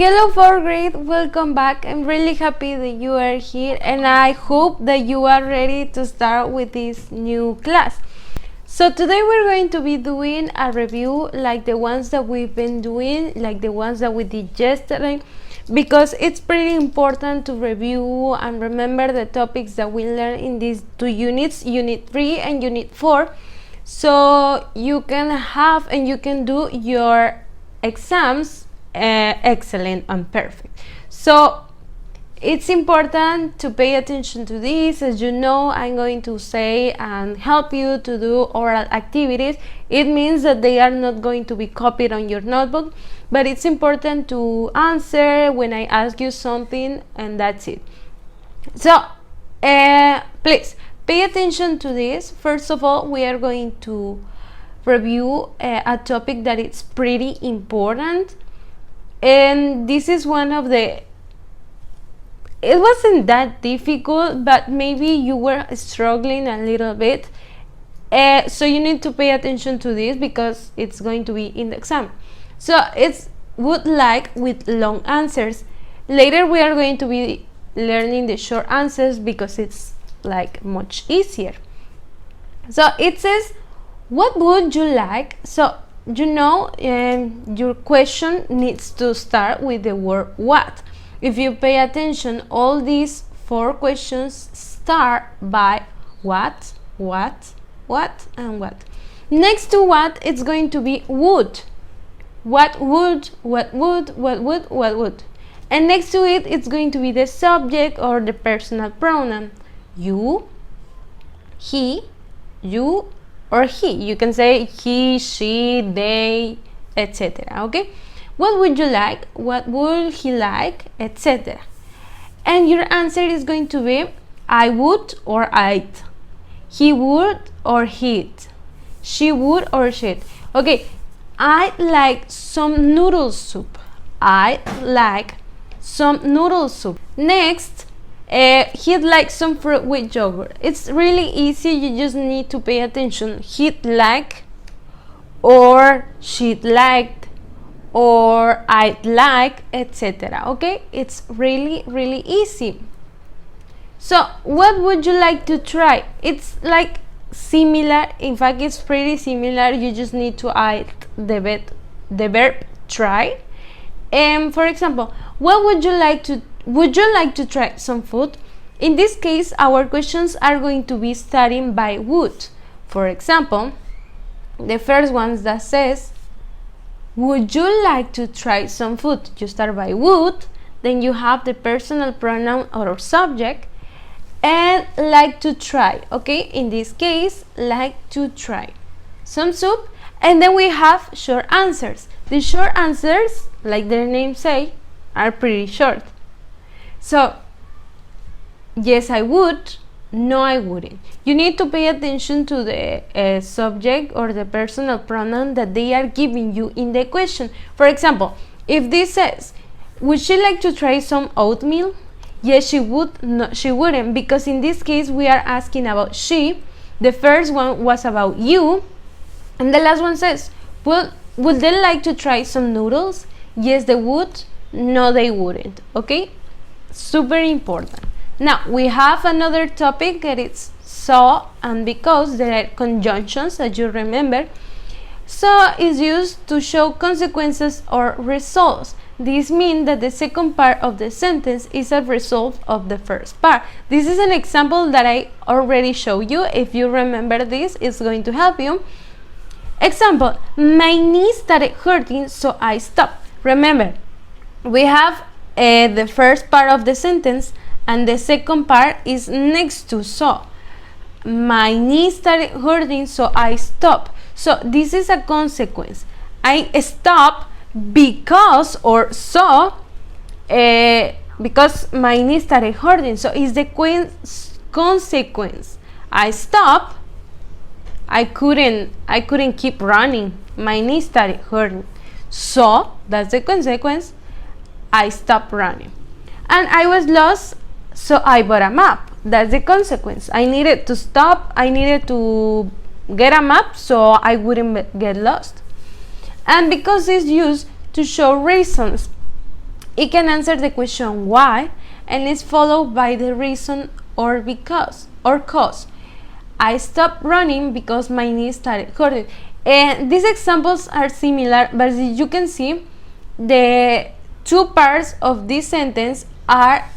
Hello, fourth grade, welcome back. I'm really happy that you are here and I hope that you are ready to start with this new class. So today we're going to be doing a review like the ones that we've been doing, like the ones that we did yesterday, because it's pretty important to review and remember the topics that we learned in these two units, Unit 3 and Unit 4, so you can have and you can do your exams excellent and perfect. So it's important to pay attention to this. As you know, I'm going to say and help you to do oral activities. It means that they are not going to be copied on your notebook, but it's important to answer when I ask you something, and that's it. So please pay attention to this. First of all, we are going to review a topic that is pretty important, and this is one of the, it wasn't that difficult, but maybe you were struggling a little bit, so you need to pay attention to this because it's going to be in the exam. So it's would like with long answers. Later we are going to be learning the short answers because it's like much easier. So it says, what would you like? So you know, your question needs to start with the word what. If you pay attention, all these four questions start by what, and what. Next to what, it's going to be would. What would, what would, what would, what would. And next to it, it's going to be the subject or the personal pronoun. You, he, you, or he. You can say he, she, they, etc. Okay? What would you like? What would he like? Etc. And your answer is going to be I would or I'd. He would or he'd. She would or she'd. Okay, I'd like some noodle soup. I'd like some noodle soup. Next, he'd like some fruit with yogurt. It's really easy, you just need to pay attention. He'd like, or she'd like, or I'd like, etc. Okay, it's really easy. So what would you like to try? It's like similar, in fact it's pretty similar. You just need to add the verb try. And for example, what would you like to try some food? In this case, our questions are going to be starting by would. For example, the first one that says, would you like to try some food? You start by would, then you have the personal pronoun or subject, and like to try. Okay, in this case, like to try some soup. And then we have short answers. The short answers, like their name say, are pretty short. So yes, I would, no, I wouldn't. You need to pay attention to the subject or the personal pronoun that they are giving you in the question. For example, if this says, would she like to try some oatmeal? Yes, she would. No, she wouldn't, because in this case we are asking about she. The first one was about you, and the last one says, well, would they like to try some noodles? Yes, they would. No, they wouldn't. Okay, super important. Now we have another topic that is so and because. There are conjunctions, as you remember. So is used to show consequences or results. This means that the second part of the sentence is a result of the first part. This is an example that I already showed you. If you remember this, it's going to help you. Example, my knee started hurting, so I stopped. Remember, we have the first part of the sentence, and the second part is next to so. My knee started hurting, so I stopped. So this is a consequence. I stop because, or so, because my knee started hurting. So it's the consequence. I stop. I couldn't keep running. My knee started hurting. So that's the consequence. I stopped running. And I was lost, so I bought a map. That's the consequence. I needed to stop. I needed to get a map so I wouldn't get lost. And because it's used to show reasons, it can answer the question why, and is followed by the reason or because or cause. I stopped running because my knee started hurting. And these examples are similar, but as you can see, the two parts of this sentence are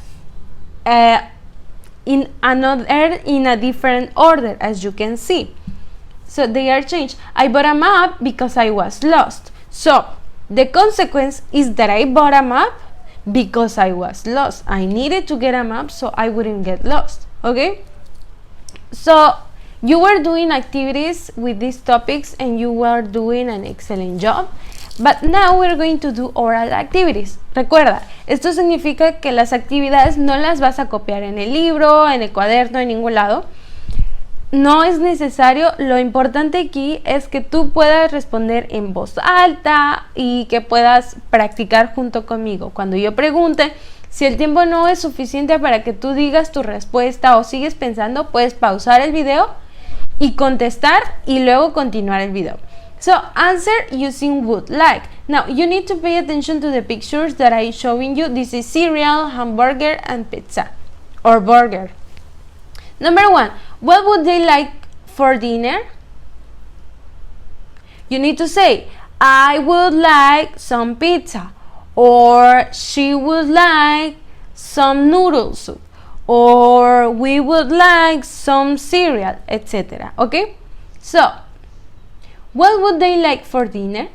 in a different order, as you can see. So they are changed. I bought a map because I was lost. So the consequence is that I bought a map because I was lost. I needed to get a map so I wouldn't get lost. Okay? So you were doing activities with these topics and you were doing an excellent job. But now we're going to do oral activities. Recuerda, esto significa que las actividades no las vas a copiar en el libro, en el cuaderno, en ningún lado. No es necesario, lo importante aquí es que tú puedas responder en voz alta y que puedas practicar junto conmigo. Cuando yo pregunte, si el tiempo no es suficiente para que tú digas tu respuesta o sigues pensando, puedes pausar el video y contestar y luego continuar el video. So answer using would like. Now you need to pay attention to the pictures that I'm showing you. This is cereal, hamburger, and pizza or burger. Number 1, what would they like for dinner? You need to say, I would like some pizza, or she would like some noodle soup, or we would like some cereal, etc. Okay? So, what would they like for dinner?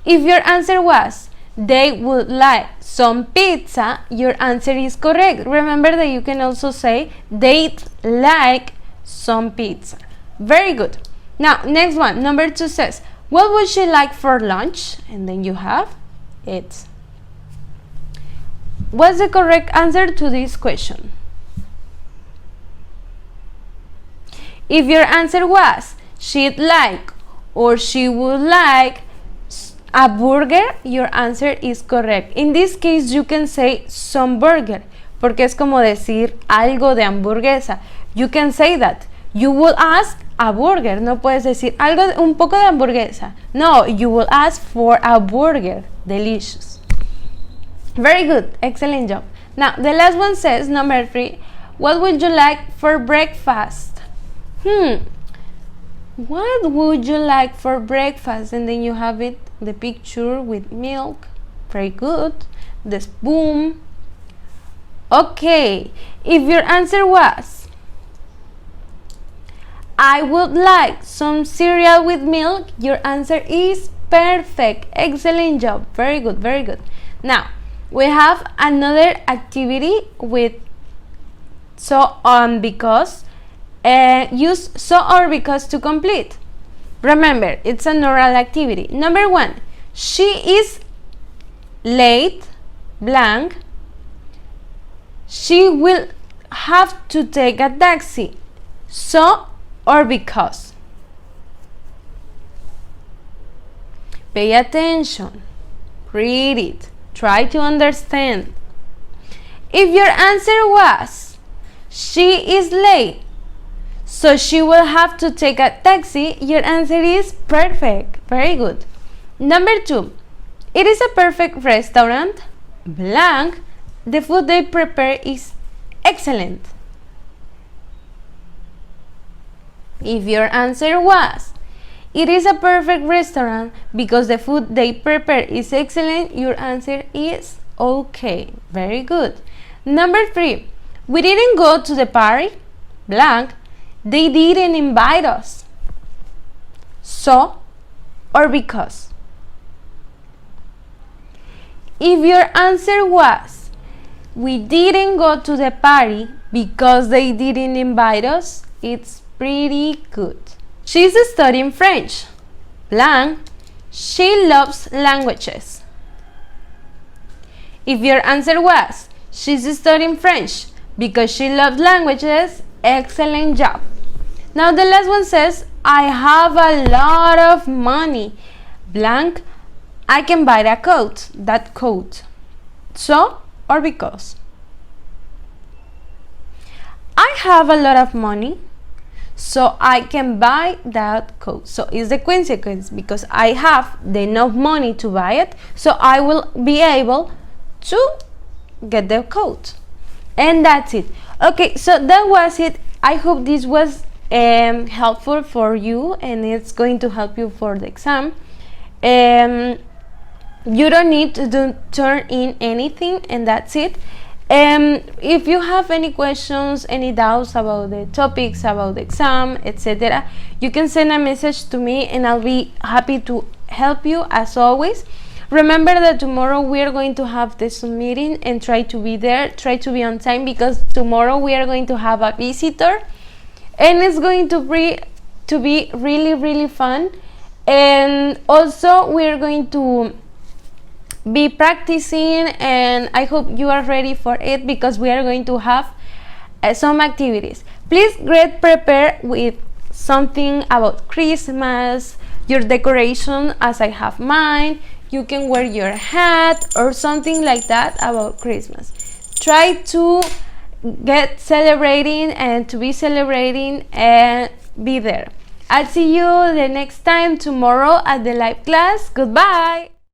If your answer was, they would like some pizza, your answer is correct. Remember that you can also say they'd like some pizza. Very good. Now, next one, number 2 says, what would she like for lunch? And then you have it. What's the correct answer to this question? If your answer was, she'd like or she would like a burger, your answer is correct. In this case, you can say some burger, porque es como decir algo de hamburguesa. You can say that. You will ask a burger. No puedes decir algo, un poco de hamburguesa. No, you will ask for a burger. Delicious. Very good. Excellent job. Now, the last one says, number 3, what would you like for breakfast? What would you like for breakfast? And then you have it, the picture with milk. Very good. The spoon. Okay. If your answer was, I would like some cereal with milk, your answer is perfect. Excellent job. Very good, very good. Now, we have another activity with so on because. Use so or because to complete. Remember, it's an oral activity. Number 1, she is late, blank. She will have to take a taxi. So or because. Pay attention. Read it. Try to understand. If your answer was, she is late, so she will have to take a taxi, your answer is perfect. Very good. Number 2, it is a perfect restaurant, blank. The food they prepare is excellent. If your answer was, it is a perfect restaurant because the food they prepare is excellent, your answer is okay. Very good. Number 3, we didn't go to the party, blank. They didn't invite us. So or because. If your answer was, we didn't go to the party because they didn't invite us, it's pretty good. She's studying French, blank. She loves languages. If your answer was, she's studying French because she loves languages, excellent job. Now the last one says, I have a lot of money, blank. I can buy that coat. So or because. I have a lot of money, so I can buy that coat. So it's the consequence, because I have the enough money to buy it, so I will be able to get the coat. And that's it. Okay, so that was it. I hope this was helpful for you, and it's going to help you for the exam. You don't need to turn in anything, and that's it. If you have any questions, any doubts about the topics, about the exam, etc., you can send a message to me, and I'll be happy to help you as always. Remember that tomorrow we are going to have the Zoom meeting, and try to be there, try to be on time, because tomorrow we are going to have a visitor, and it's going to be really, really fun. And also we are going to be practicing, and I hope you are ready for it, because we are going to have some activities. Please get prepared with something about Christmas, your decoration as I have mine. You can wear your hat or something like that about Christmas. Try to get celebrating and to be celebrating and be there. I'll see you the next time tomorrow at the live class. Goodbye.